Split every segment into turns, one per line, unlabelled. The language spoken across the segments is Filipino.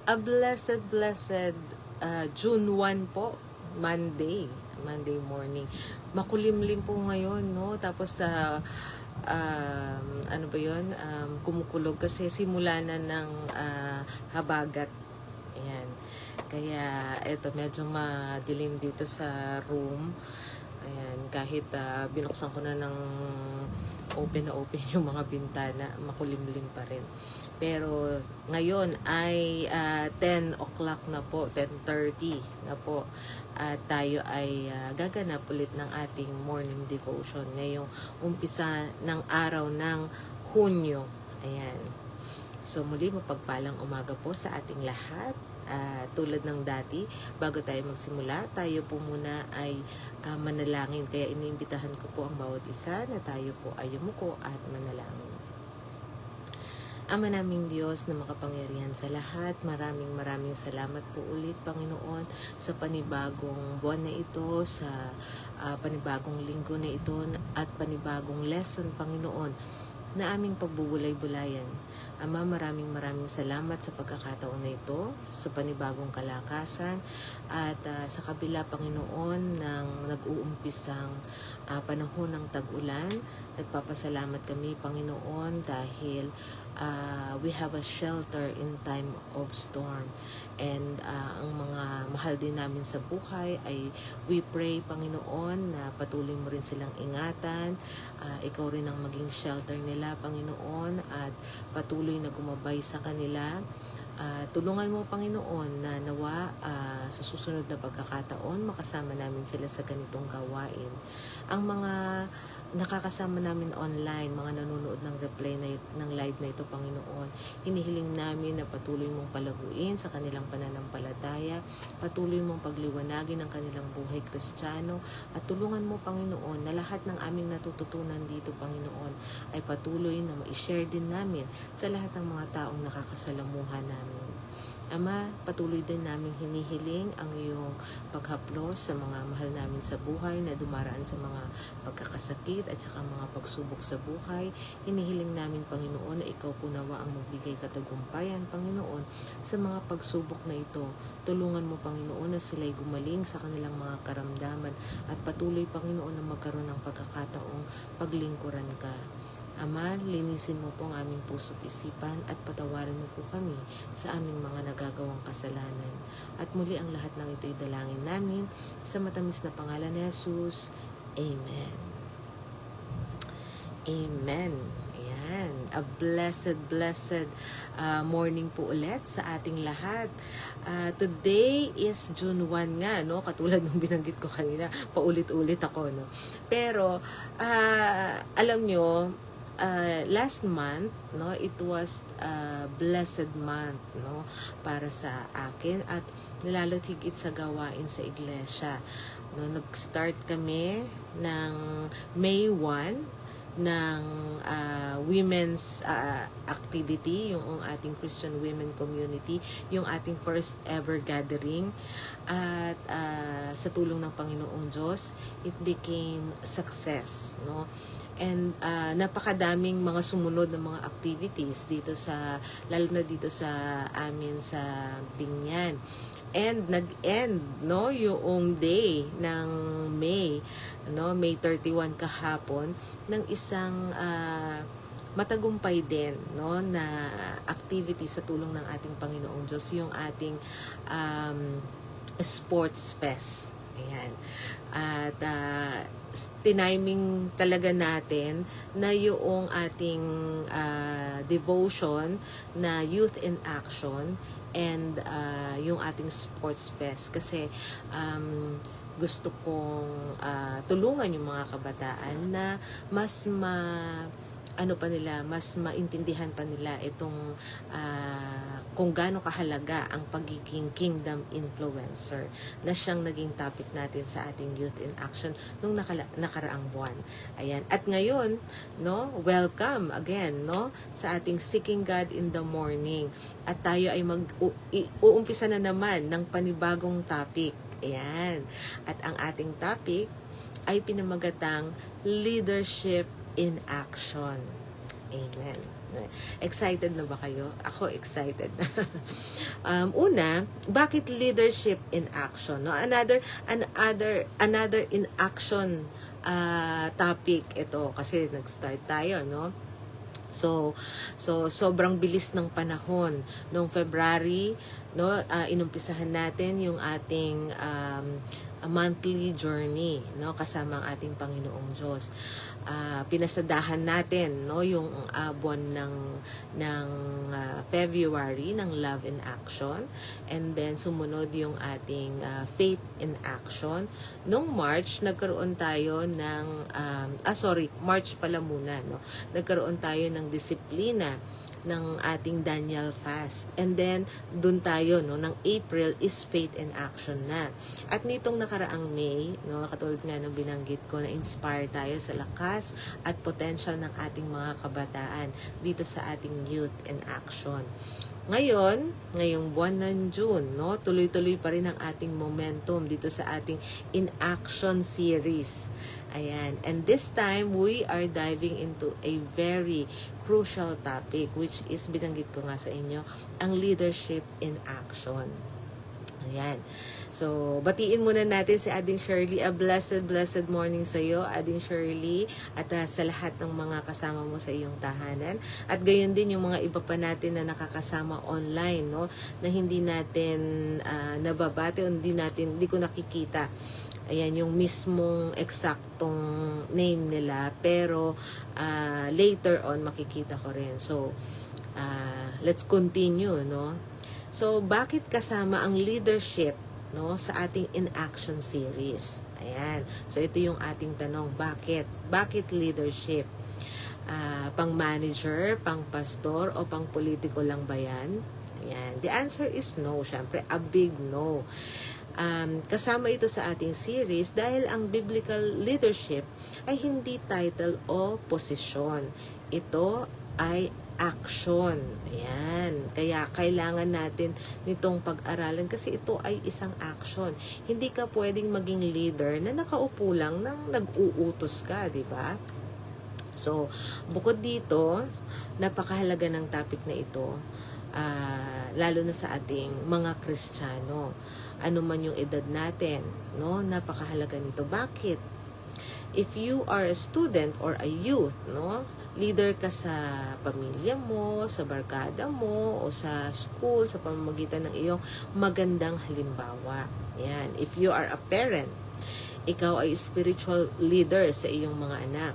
A blessed June 1 po, Monday morning. Makulimlim po ngayon, no? Tapos ano ba 'yon? Kumukulog kasi simula na ng habagat. Ayan. Kaya eto medyo madilim dito sa room. Ayan, kahit binuksan ko na ng open na open yung mga bintana, makulimlim pa rin. Pero ngayon ay 10 o'clock na po, 10:30 na po. At tayo ay gaganap ulit ng ating morning devotion ngayong umpisa ng araw ng Hunyo. Ayan. So muli mapagpalang umaga po sa ating lahat. Tulad ng dati, bago tayo magsimula, tayo po muna ay manalangin. Kaya iniimbitahan ko po ang bawat isa na tayo po ay yumuko at manalangin. Ama naming Diyos na makapangyarihan sa lahat, maraming salamat po ulit, Panginoon, sa panibagong buwan na ito, sa panibagong linggo na ito, at panibagong lesson, Panginoon, na aming pagbubulay-bulayan. Ama, maraming salamat sa pagkakataon na ito, sa panibagong kalakasan, at sa kabila, Panginoon, ng nag-uumpisang panahon ng tag-ulan. Nagpapasalamat kami, Panginoon, dahil we have a shelter in time of storm. And ang mga mahal din namin sa buhay ay we pray, Panginoon, na patuloy mo rin silang ingatan. Ikaw rin ang maging shelter nila, Panginoon, at patuloy na gumabay sa kanila. Tulungan mo, Panginoon, na nawa sa susunod na pagkakataon makasama namin sila sa ganitong gawain. Ang mga nakakasama namin online, mga nanonood ng replay ng live na ito, Panginoon, hinihiling namin na patuloy mong palaguin sa kanilang pananampalataya, patuloy mong pagliwanagin ang kanilang buhay Kristiyano, at tulungan mo, Panginoon, na lahat ng aming natututunan dito, Panginoon, ay patuloy na ma-share din namin sa lahat ng mga taong nakakasalamuhan namin. Ama, patuloy din namin hinihiling ang iyong paghaplos sa mga mahal namin sa buhay na dumaraan sa mga pagkakasakit at saka mga pagsubok sa buhay. Hinihiling namin, Panginoon, na ikaw po nawa ang magbigay katagumpayan, Panginoon, sa mga pagsubok na ito. Tulungan mo, Panginoon, na sila'y gumaling sa kanilang mga karamdaman at patuloy, Panginoon, na magkaroon ng pagkakataong paglingkuran ka. Ama, linisin mo po ang aming puso't isipan at patawarin mo po kami sa aming mga nagagawang kasalanan. At muli ang lahat ng ito'y dalangin namin sa matamis na pangalan ni Jesus. Amen. Amen. Ayan. A blessed morning po ulit sa ating lahat. Today is June 1 nga, no? Katulad ng binanggit ko kanina, paulit-ulit ako, no? Pero, alam nyo, last month, no, it was a blessed month, no, para sa akin at lalo't higit sa gawain sa iglesia. No, nag-start kami ng May 1 ng women's activity, yung ating Christian women community, yung ating first ever gathering. At sa tulong ng Panginoong Diyos, it became success, no? And napakadaming mga sumunod ng mga activities dito sa, lalo na dito sa amin sa Binyan. And nag-end, no, yung day ng May, no, May 31 kahapon, ng isang matagumpay din, no, na activity sa tulong ng ating Panginoong Diyos, yung ating sports fest. Ayan. At tiniming talaga natin na yung ating devotion na Youth in Action and yung ating sports fest, kasi gusto kong tulungan yung mga kabataan na mas mas maintindihan pa nila itong kung gaano kahalaga ang pagiging kingdom influencer na siyang naging topic natin sa ating Youth in Action nung nakaraang buwan. Ayan. At ngayon, no, welcome again, no, sa ating Seeking God in the Morning. At tayo ay uumpisa na naman ng panibagong topic. Ayan. At ang ating topic ay pinamagatang Leadership in Action. Amen. Excited na ba kayo? Ako excited. Una, bakit leadership in action? No, another in action topic ito kasi nag-start tayo, no? So sobrang bilis ng panahon. Noong February, no, inumpisahan natin yung ating monthly journey, no, kasama ang ating Panginoong Diyos. Pinasadahan natin, no, yung buwan ng February ng Love in Action, and then sumunod yung ating Faith in Action. Noong March nagkaroon tayo ng March pala muna, no, nagkaroon tayo ng disiplina ng ating Daniel fast. And then, dun tayo, no, ng April is faith in action na. At nitong nakaraang May, no, katulad nga ng binanggit ko, na-inspire tayo sa lakas at potential ng ating mga kabataan dito sa ating youth in action. Ngayong buwan ng June, no, tuloy-tuloy pa rin ang ating momentum dito sa ating In Action series. Ayan. And this time, we are diving into a very crucial topic, which is, binanggit ko nga sa inyo, ang leadership in action. Ayan. So, batiin muna natin si Ading Shirley. A blessed morning sa iyo, Ading Shirley, at sa lahat ng mga kasama mo sa iyong tahanan. At gayon din yung mga iba pa natin na nakakasama online, no, na hindi natin nababati o hindi ko nakikita. Ayan, yung mismong eksaktong name nila, pero later on makikita ko rin. So, let's continue, no? So, bakit kasama ang leadership, no, sa ating In Action series? Ayan. So, ito yung ating tanong, bakit? Bakit leadership? Pang manager, pang pastor, o pang politiko lang ba yan? Ayan. The answer is no. Syempre, a big no. Kasama ito sa ating series dahil ang biblical leadership ay hindi title o posisyon. Ito ay action. Ayan. Kaya kailangan natin nitong pag-aralan kasi ito ay isang action. Hindi ka pwedeng maging leader na nakaupo lang nang nag-uutos ka, di ba? So, bukod dito, napakahalaga ng topic na ito, lalo na sa ating mga Kristiyano. Ano man yung edad natin, no? Napakahalaga nito. Bakit? If you are a student or a youth, no, leader ka sa pamilya mo, sa barkada mo, o sa school, sa pamamagitan ng iyong magandang halimbawa. Yan. If you are a parent, ikaw ay spiritual leader sa iyong mga anak.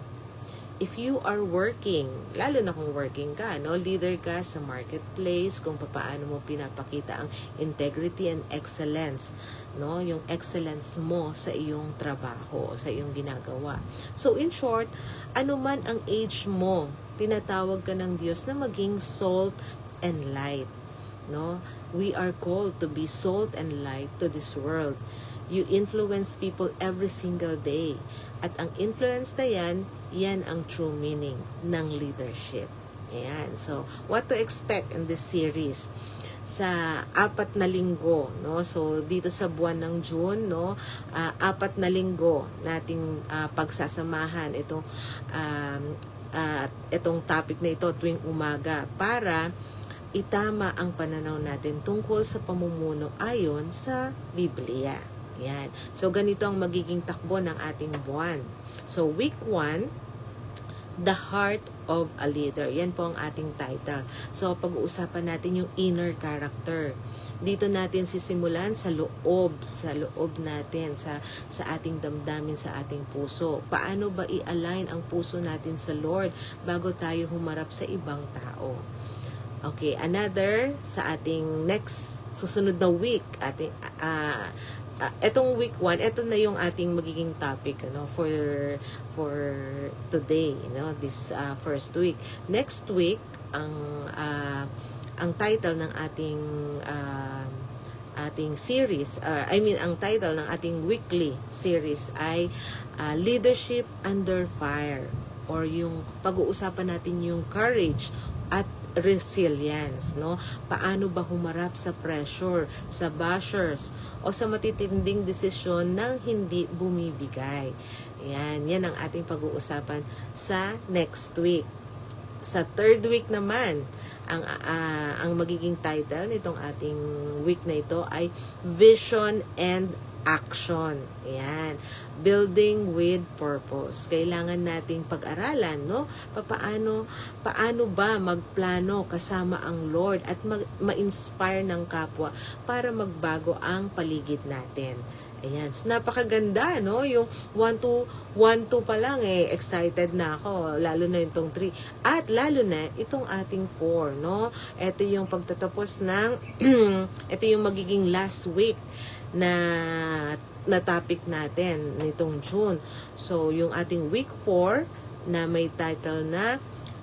If you are working, lalo na kung working ka, no, leader ka sa marketplace, kung paano mo pinapakita ang integrity and excellence, no, yung excellence mo sa iyong trabaho, sa iyong ginagawa. So in short, ano man ang age mo, tinatawag ka ng Diyos na maging salt and light, no? We are called to be salt and light to this world. You influence people every single day. At ang influence na yan ang true meaning ng leadership. Ayan. So, what to expect in this series? Sa 4 na linggo, no? So, dito sa buwan ng June, no? 4 na linggo nating pagsasamahan itong topic na ito tuwing umaga para itama ang pananaw natin tungkol sa pamumuno ayon sa Biblia. Yan. So, ganito ang magiging takbo ng ating buwan. So, week 1, The Heart of a Leader. Yan po ang ating title. So, pag-uusapan natin yung inner character. Dito natin sisimulan sa loob natin, sa ating damdamin, sa ating puso. Paano ba i-align ang puso natin sa Lord bago tayo humarap sa ibang tao? Okay, another sa ating next susunod na week, etong week 1, ito na yung ating magiging topic, ano, for today, this first week. Next week, ang title ng ating series, ang title ng ating weekly series ay Leadership Under Fire, or yung pag-uusapan natin yung courage at resilience, no? Paano ba humarap sa pressure, sa bashers, o sa matitinding desisyon nang hindi bumibigay. Yan ang ating pag-uusapan sa next week. sa third week naman, ang magiging title nitong ating week na ito ay Vision and Action. Ayan. Building with purpose. Kailangan nating pag-aralan, no? Paano ba magplano kasama ang Lord at ma-inspire ng kapwa para magbago ang paligid natin. Ayan, so napakaganda, no? Yung 1-2 pa lang excited na ako, lalo na itong 3. At lalo na itong ating 4, no? Ito yung pagtatapos ng ito yung magiging last week na topic natin nitong June. So, yung ating week 4 na may title na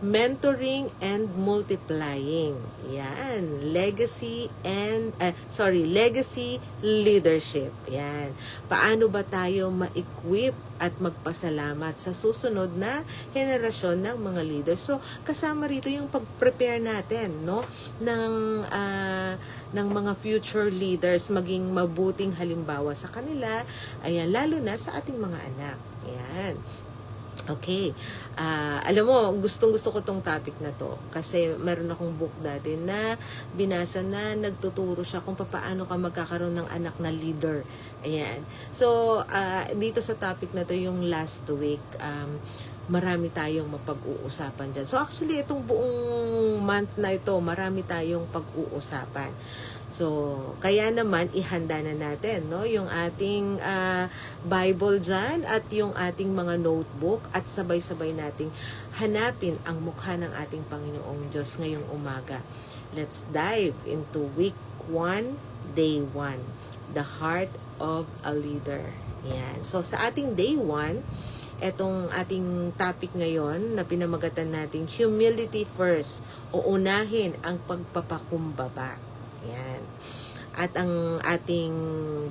Mentoring and Multiplying. Yan. Legacy leadership. Yan. Paano ba tayo ma-equip at magpasalamat sa susunod na henerasyon ng mga leaders? So, kasama rito yung pag-prepare natin, no? ng mga future leaders, maging mabuting halimbawa sa kanila. Ayan, lalo na sa ating mga anak. Ayan. Okay. Alam mo, gustong-gusto ko tong topic na to kasi meron akong book dati na binasa na nagtuturo siya kung paano ka magkakaroon ng anak na leader. Ayan. So, dito sa topic na to, yung last week, marami tayong mapag-uusapan dyan. So, actually, itong buong month na ito, marami tayong pag-uusapan. So, kaya naman, ihanda na natin, no? Yung ating Bible dyan at yung ating mga notebook at sabay-sabay nating hanapin ang mukha ng ating Panginoong Diyos ngayong umaga. Let's dive into week 1, day 1. The heart of a leader. Yan. So, sa ating day 1, etong ating topic ngayon na pinamagatan nating humility first o unahin ang pagpapakumbaba. Yan. At ang ating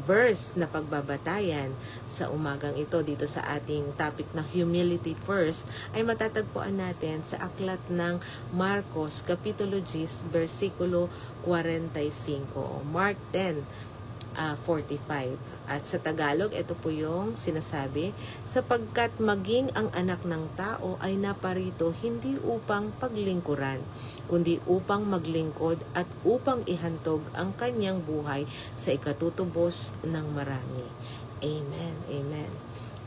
verse na pagbabatayan sa umagang ito dito sa ating topic na humility first ay matatagpuan natin sa aklat ng Marcos Kapitulo 10 versikulo 45. Mark 10:45. At sa Tagalog, ito po yung sinasabi, sapagkat maging ang anak ng tao ay naparito hindi upang paglingkuran, kundi upang maglingkod at upang ihantog ang kanyang buhay sa ikatutubos ng marami. Amen. Amen.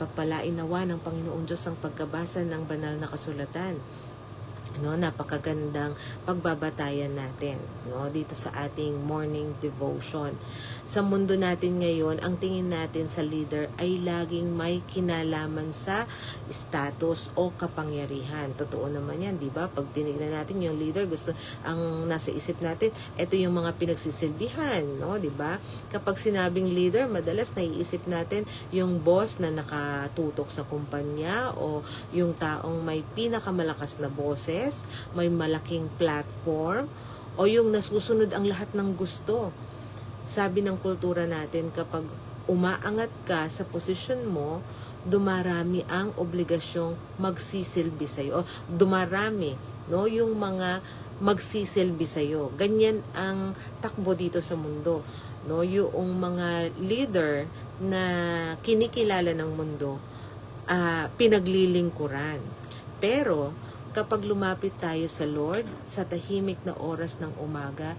Pagpalain nawa ng Panginoong Diyos ang pagkabasa ng banal na kasulatan. No, napakagandang pagbabatayan natin, no, dito sa ating morning devotion. Sa mundo natin ngayon, ang tingin natin sa leader ay laging may kinalaman sa status o kapangyarihan. Totoo naman yan, di ba? Pag tinignan natin yung leader, gusto ang nasa isip natin, ito yung mga pinagsisilbihan, no, di ba? Kapag sinabing leader, madalas naiisip natin yung boss na nakatutok sa kumpanya o yung taong may pinakamalakas na boses, may malaking platform, o yung nasusunod ang lahat ng gusto. Sabi ng kultura natin, kapag umaangat ka sa posisyon mo, dumarami ang obligasyong magsisilbi sa'yo. O dumarami, no, yung mga magsisilbi sa'yo. Ganyan ang takbo dito sa mundo. No, yung mga leader na kinikilala ng mundo, pinaglilingkuran. Pero, kapag lumapit tayo sa Lord, sa tahimik na oras ng umaga,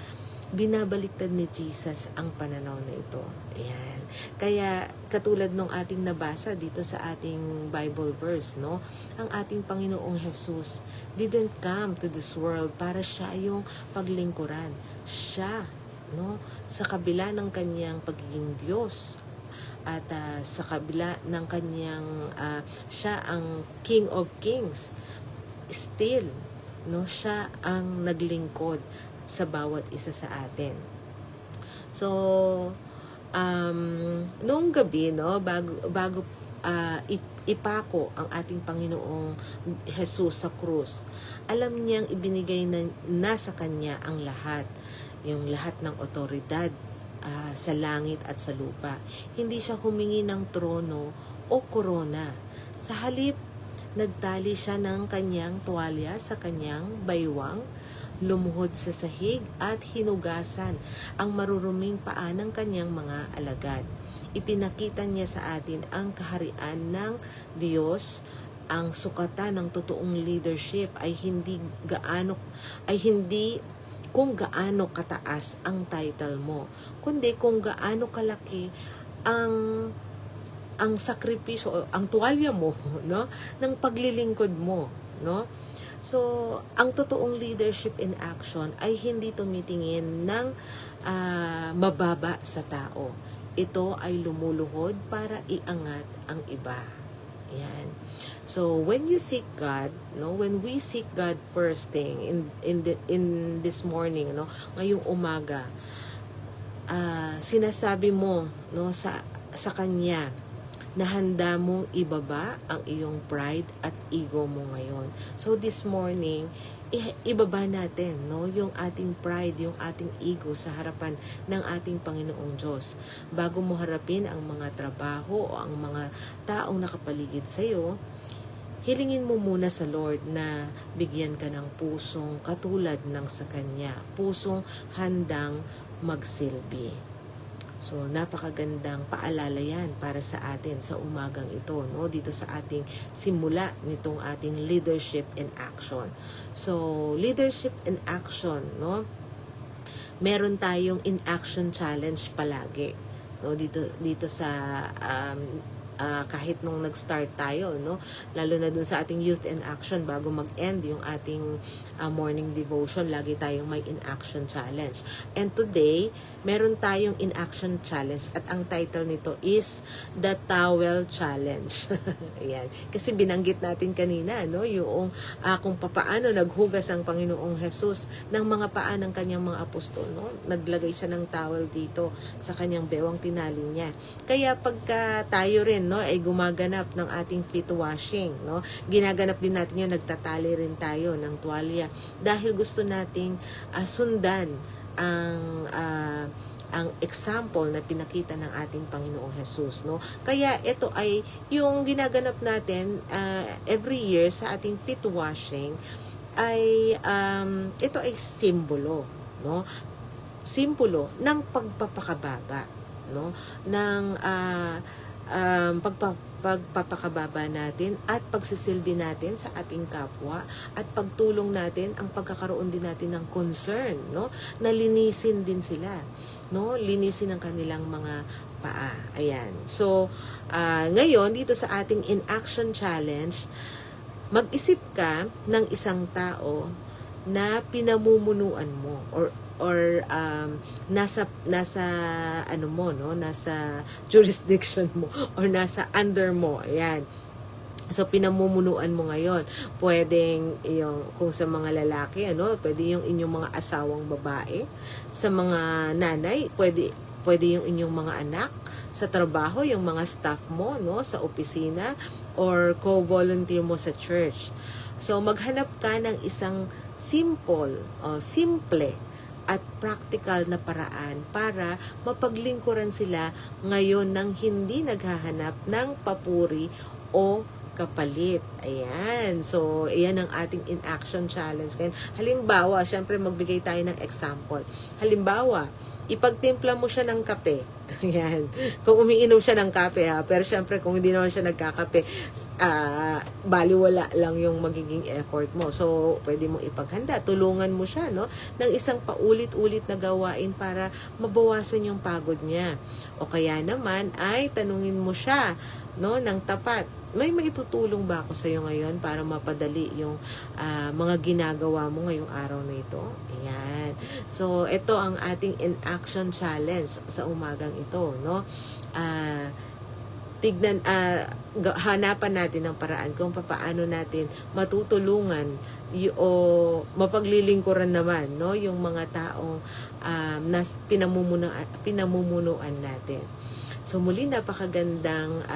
binabaliktad ni Jesus ang pananaw na ito. Ayan. Kaya, katulad nung ating nabasa dito sa ating Bible verse, no? Ang ating Panginoong Jesus didn't come to this world para siya yung paglingkuran. Siya, no? Sa kabila ng kanyang pagiging Diyos, at sa kabila ng kanyang, siya ang King of Kings, still, no, siya ang naglingkod sa bawat isa sa atin. So, noong gabi, no, bago ipako ang ating Panginoong Jesus sa krus, alam niyang ibinigay na sa kanya ang lahat, yung lahat ng otoridad sa langit at sa lupa. Hindi siya humingi ng trono o korona. Sa halip, nagtali siya ng kanyang tuwalya sa kanyang baywang, lumuhod sa sahig at hinugasan ang maruruming paa ng kanyang mga alagad. Ipinakita niya sa atin ang kaharian ng Diyos ang sukatan ng totoong leadership ay hindi kung gaano kataas ang title mo, kundi kung gaano kalaki ang sakripisyo o ang tuwalya mo, no, ng paglilingkod mo, no. So ang totoong leadership in action ay hindi tumitingin ng mababa sa tao. Ito ay lumuluhod para iangat ang iba. Yan. So when you seek God, no, when we seek God first thing in this morning, no, ngayong umaga, sinasabi mo, no, sa kanya na handa mong ibaba ang iyong pride at ego mo ngayon. So this morning, ibaba natin, no, yung ating pride, yung ating ego sa harapan ng ating Panginoong Diyos. Bago mo harapin ang mga trabaho o ang mga taong nakapaligid sa iyo, hilingin mo muna sa Lord na bigyan ka ng pusong katulad ng sa Kanya, pusong handang magsilbi. So, napakagandang paalala yan para sa atin sa umagang ito, no? Dito sa ating simula nitong ating leadership in action. So, leadership in action, no? Meron tayong in action challenge palagi, no? Dito sa kahit nung nag-start tayo, no, lalo na dun sa ating youth in action bago mag-end yung ating morning devotion, lagi tayong may in action challenge. And today, meron tayong in action challenge at ang title nito is the towel challenge. Ayan. Kasi binanggit natin kanina, no, yung kung papaano naghugas ang Panginoong Jesus ng mga paa ng kanyang mga apostol, no? Naglagay siya ng towel dito sa kanyang bewang tinali niya. Kaya pagka tayo rin, no, ay gumaganap ng ating feet washing, no, ginaganap din natin yun, nagtatali rin tayo ng tuwalya dahil gusto nating sundan ang example na pinakita ng ating Panginoong Jesus, no. Kaya ito ay yung ginaganap natin every year sa ating feet washing ay ito ay simbolo, no, simbolo ng pagpapakababa, no, ng pagpapakababa natin at pagsisilbi natin sa ating kapwa at pagtulong natin ang pagkakaroon din natin ng concern, no, na linisin din sila, no, linisin ang kanilang mga paa. Ayan. So ngayon dito sa ating in action challenge, mag-isip ka ng isang tao na pinamumunuan mo or nasa ano mo, no, nasa jurisdiction mo or nasa under mo. Ayan. So pinamumunuan mo ngayon. Pwedeng yung kung sa mga lalaki, ano, pwede yung inyong mga asawang babae, sa mga nanay, pwede yung inyong mga anak, sa trabaho yung mga staff mo, no, sa opisina or co-volunteer mo sa church. So maghanap ka ng isang simple at practical na paraan para mapaglingkuran sila ngayon nang hindi naghahanap ng papuri o kapalit. Ayan. So, ayan ang ating in-action challenge. Kaya, halimbawa, syempre magbigay tayo ng example. Halimbawa, ipagtimpla mo siya ng kape. Ayan. Kung umiinom siya ng kape, ha. Pero syempre, kung hindi naman siya nagkakape, baliwala lang yung magiging effort mo. So, pwede mong ipaghanda. Tulungan mo siya, no, ng isang paulit-ulit na gawain para mabawasan yung pagod niya. O kaya naman, ay tanungin mo siya, no, ng tapat. May maitutulong ba ako sa iyo ngayon para mapadali yung mga ginagawa mo ngayong araw na ito? Ayan. So, ito ang ating in-action challenge sa umagang ito, no? Hanapan natin ng paraan kung paano natin matutulungan o mapaglilingkuran naman, no, yung mga taong pinamumunuan natin. So, muli napakagandang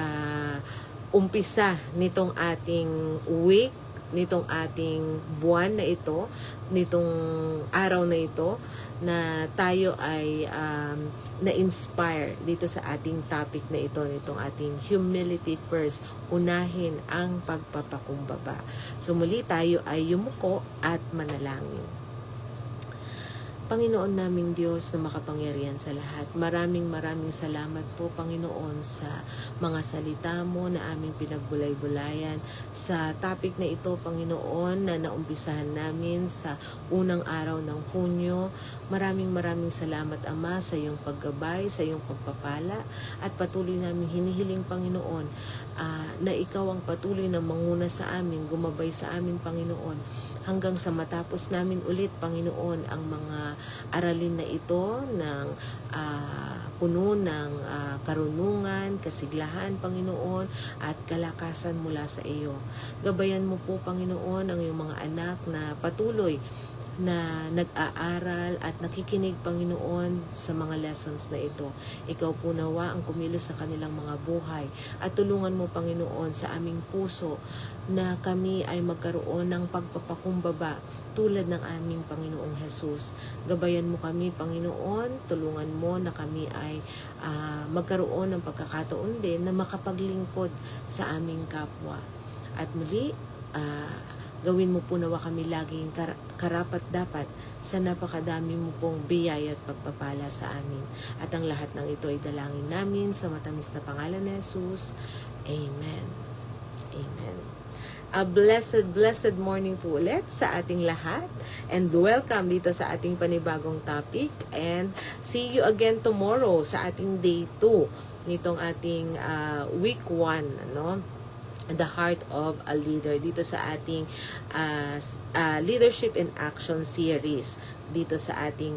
umpisa nitong ating week, nitong ating buwan na ito, nitong araw na ito, na tayo ay na-inspire dito sa ating topic na ito, nitong ating humility first, unahin ang pagpapakumbaba. So muli tayo ay yumuko at manalangin. Panginoon naming Diyos na makapangyarihan sa lahat, maraming salamat po, Panginoon, sa mga salita mo na aming pinagbulay-bulayan. Sa topic na ito, Panginoon, na naumpisahan namin sa unang araw ng Hunyo. Maraming salamat, Ama, sa iyong paggabay, sa iyong pagpapala, at patuloy namin hinihiling, Panginoon, na ikaw ang patuloy na manguna sa amin, gumabay sa amin, Panginoon, hanggang sa matapos namin ulit, Panginoon, ang mga aralin na ito ng puno ng karunungan, kasiglahan, Panginoon, at kalakasan mula sa iyo. Gabayan mo po, Panginoon, ang iyong mga anak na patuloy na nag-aaral at nakikinig, Panginoon, sa mga lessons na ito. Ikaw po nawa ang kumilos sa kanilang mga buhay, at tulungan mo, Panginoon, sa aming puso na kami ay magkaroon ng pagpapakumbaba tulad ng aming Panginoong Jesus. Gabayan mo kami, Panginoon, tulungan mo na kami ay magkaroon ng pagkakataon din na makapaglingkod sa aming kapwa. At muli, gawin mo po nawa kami laging karapat-dapat sa napakadami mo pong biyaya at pagpapala sa amin. At ang lahat ng ito ay dalangin namin sa matamis na pangalan ni Jesus. Amen. Amen. A blessed morning po ulit sa ating lahat, and welcome dito sa ating panibagong topic, and see you again tomorrow sa ating day 2 nitong ating week 1, ano? The Heart of a Leader, dito sa ating Leadership in Action series, dito sa ating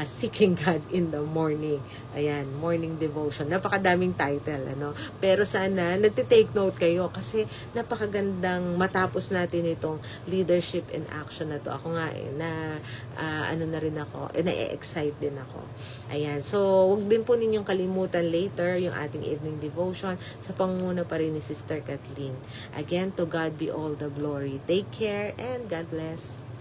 Seeking God in the Morning. Ayan, morning devotion. Napakadaming title, ano? Pero sana nagte-take note kayo kasi napakagandang matapos natin itong Leadership in Action na to. Ako nga na rin ako, na-excite din ako. Ayan, so wag din po ninyong kalimutan later yung ating evening devotion sa pangunguna pa rin ni Sister Kathleen. Again, to God be all the glory. Take care and God bless.